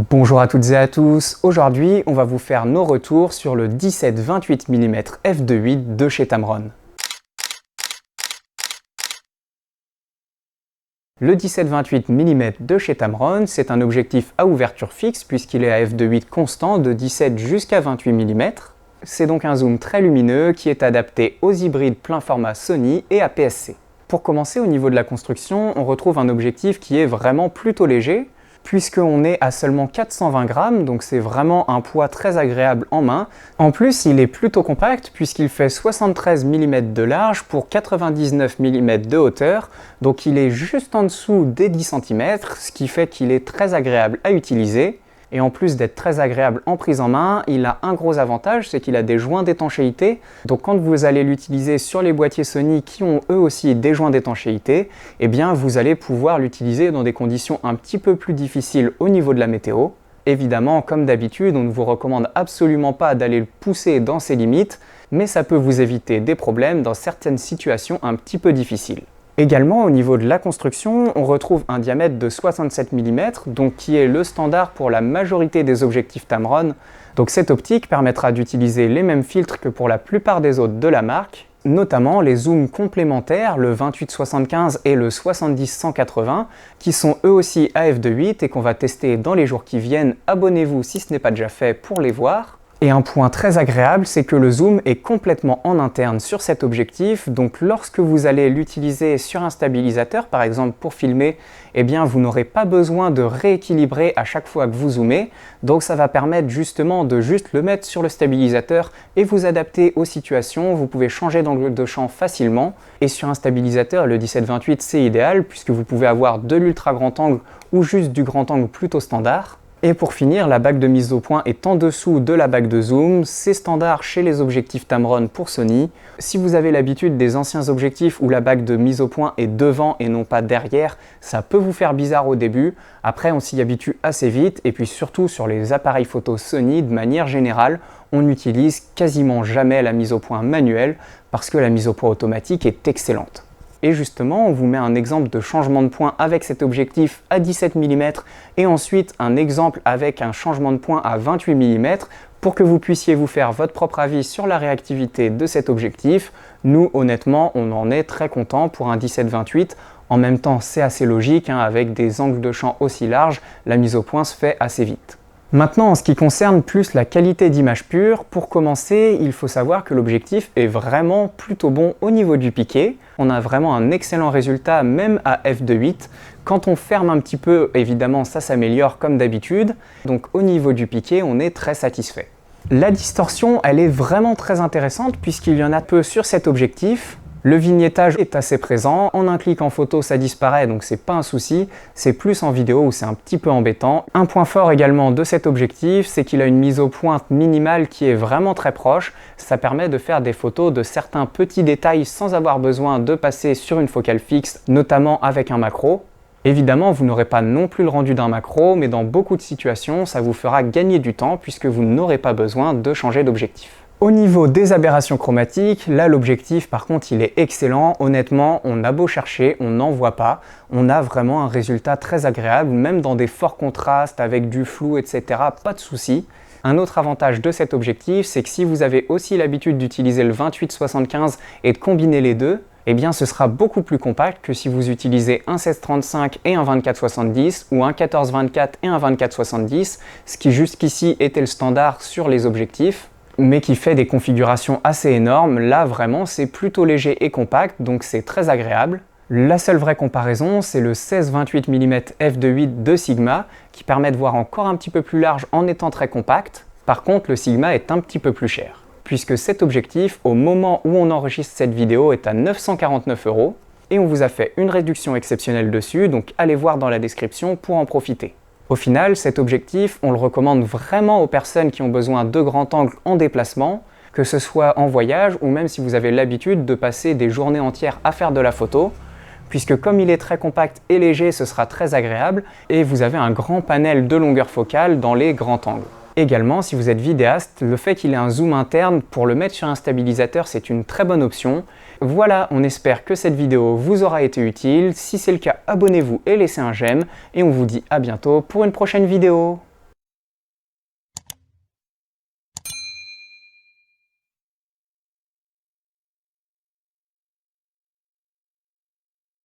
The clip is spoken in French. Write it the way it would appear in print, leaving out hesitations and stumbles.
Bonjour à toutes et à tous, aujourd'hui on va vous faire nos retours sur le 17-28 mm f2.8 de chez Tamron. Le 17-28 mm de chez Tamron, c'est un objectif à ouverture fixe puisqu'il est à f2.8 constant de 17 jusqu'à 28 mm. C'est donc un zoom très lumineux qui est adapté aux hybrides plein format Sony et APS-C. Pour commencer, au niveau de la construction, on retrouve un objectif qui est vraiment plutôt léger, puisqu'on est à seulement 420 grammes, donc c'est vraiment un poids très agréable en main. En plus, il est plutôt compact puisqu'il fait 73 mm de large pour 99 mm de hauteur, donc il est juste en dessous des 10 cm, ce qui fait qu'il est très agréable à utiliser. Et en plus d'être très agréable en prise en main, il a un gros avantage, c'est qu'il a des joints d'étanchéité. Donc quand vous allez l'utiliser sur les boîtiers Sony qui ont eux aussi des joints d'étanchéité, eh bien vous allez pouvoir l'utiliser dans des conditions un petit peu plus difficiles au niveau de la météo. Évidemment, comme d'habitude, on ne vous recommande absolument pas d'aller le pousser dans ses limites, mais ça peut vous éviter des problèmes dans certaines situations un petit peu difficiles. Également, au niveau de la construction, on retrouve un diamètre de 67 mm, donc qui est le standard pour la majorité des objectifs Tamron. Donc cette optique permettra d'utiliser les mêmes filtres que pour la plupart des autres de la marque, notamment les zooms complémentaires, le 28-75 et le 70-180, qui sont eux aussi à f2.8 et qu'on va tester dans les jours qui viennent. Abonnez-vous si ce n'est pas déjà fait pour les voir. Et un point très agréable, c'est que le zoom est complètement en interne sur cet objectif, donc lorsque vous allez l'utiliser sur un stabilisateur, par exemple pour filmer, eh bien vous n'aurez pas besoin de rééquilibrer à chaque fois que vous zoomez, donc ça va permettre justement de juste le mettre sur le stabilisateur et vous adapter aux situations. Vous pouvez changer d'angle de champ facilement, et sur un stabilisateur, le 17-28 c'est idéal puisque vous pouvez avoir de l'ultra grand angle ou juste du grand angle plutôt standard. Et pour finir, la bague de mise au point est en dessous de la bague de zoom, c'est standard chez les objectifs Tamron pour Sony. Si vous avez l'habitude des anciens objectifs où la bague de mise au point est devant et non pas derrière, ça peut vous faire bizarre au début. Après, on s'y habitue assez vite, et puis surtout sur les appareils photo Sony, de manière générale, on n'utilise quasiment jamais la mise au point manuelle parce que la mise au point automatique est excellente. Et justement, on vous met un exemple de changement de point avec cet objectif à 17 mm et ensuite un exemple avec un changement de point à 28 mm pour que vous puissiez vous faire votre propre avis sur la réactivité de cet objectif. Nous, honnêtement, on en est très content pour un 17-28. En même temps, c'est assez logique, avec des angles de champ aussi larges, la mise au point se fait assez vite. Maintenant, en ce qui concerne plus la qualité d'image pure, pour commencer, il faut savoir que l'objectif est vraiment plutôt bon au niveau du piqué. On a vraiment un excellent résultat même à f2.8. Quand on ferme un petit peu, évidemment, ça s'améliore comme d'habitude. Donc au niveau du piqué, on est très satisfait. La distorsion, elle est vraiment très intéressante puisqu'il y en a peu sur cet objectif. Le vignettage est assez présent, en un clic en photo ça disparaît, donc c'est pas un souci, c'est plus en vidéo où c'est un petit peu embêtant. Un point fort également de cet objectif, c'est qu'il a une mise au point minimale qui est vraiment très proche. Ça permet de faire des photos de certains petits détails sans avoir besoin de passer sur une focale fixe, notamment avec un macro. Évidemment, vous n'aurez pas non plus le rendu d'un macro, mais dans beaucoup de situations, ça vous fera gagner du temps puisque vous n'aurez pas besoin de changer d'objectif. Au niveau des aberrations chromatiques, là l'objectif par contre il est excellent. Honnêtement, on a beau chercher, on n'en voit pas. On a vraiment un résultat très agréable, même dans des forts contrastes avec du flou, etc. Pas de souci. Un autre avantage de cet objectif, c'est que si vous avez aussi l'habitude d'utiliser le 28-75 et de combiner les deux, eh bien ce sera beaucoup plus compact que si vous utilisez un 16-35 et un 24-70 ou un 14-24 et un 24-70, ce qui jusqu'ici était le standard sur les objectifs, mais qui fait des configurations assez énormes. Là vraiment c'est plutôt léger et compact, donc c'est très agréable. La seule vraie comparaison, c'est le 16-28 mm f2.8 de Sigma qui permet de voir encore un petit peu plus large en étant très compact. Par contre, le Sigma est un petit peu plus cher, puisque cet objectif, au moment où on enregistre cette vidéo, est à 949 € et on vous a fait une réduction exceptionnelle dessus, donc allez voir dans la description pour en profiter. Au final, cet objectif, on le recommande vraiment aux personnes qui ont besoin de grand angle en déplacement, que ce soit en voyage ou même si vous avez l'habitude de passer des journées entières à faire de la photo, puisque comme il est très compact et léger, ce sera très agréable et vous avez un grand panel de longueur focale dans les grands angles. Également, si vous êtes vidéaste, le fait qu'il ait un zoom interne pour le mettre sur un stabilisateur, c'est une très bonne option. Voilà, on espère que cette vidéo vous aura été utile. Si c'est le cas, abonnez-vous et laissez un j'aime. Et on vous dit à bientôt pour une prochaine vidéo.